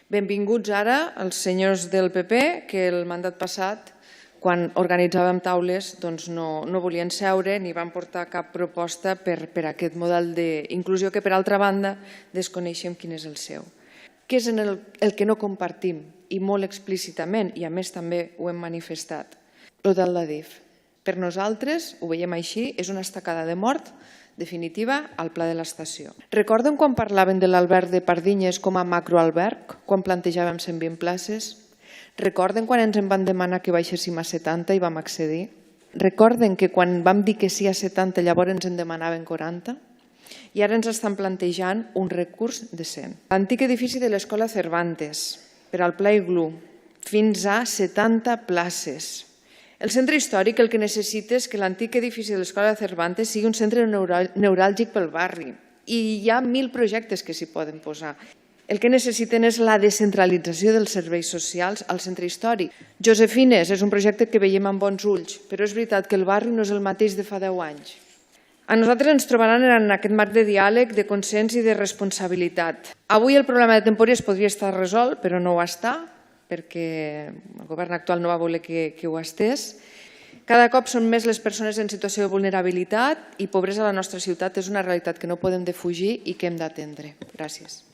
Benvinguts ara els senyors del PP que el mandat passat, quan organitzàvem taules, no volien seure ni van portar cap proposta per a aquest model d'inclusió que, per altra banda, desconeixem quin és el seu. Què és el que no compartim i molt explícitament, i a més també ho hem manifestat? El del DADIF. Per nosaltres, ho veiem així, és una estacada de mort definitiva al pla de l'estació. Recorden quan parlaven de l'alberg de Pardinyes com a macroalberg, quan plantejàvem 120 places? Recorden quan ens en van demanar que baixéssim a 70 i vam accedir? Recorden que quan vam dir que sí a 70 llavors ens en demanaven 40? I ara ens estan plantejant un recurs de 100. L'antic edifici de l'Escola Cervantes, per al Pla Iglú, fins a 70 places. El centre històric el que necessita és que l'antic edifici de l'Escola Cervantes sigui un centre neuràlgic pel barri i hi ha 1.000 projectes que s'hi poden posar. El que necessiten és la descentralització dels serveis socials al centre històric. Josefines és un projecte que veiem amb bons ulls, però és veritat que el barri no és el mateix de fa 10 anys. A nosaltres ens trobaran en aquest marc de diàleg, de consens i de responsabilitat. Avui el problema de Tempúries podria estar resolt, però no ho està, perquè el govern actual no va voler que ho estés. Cada cop són més les persones en situació de vulnerabilitat i pobresa a la nostra ciutat és una realitat que no podem defugir i que hem d'atendre. Gràcies.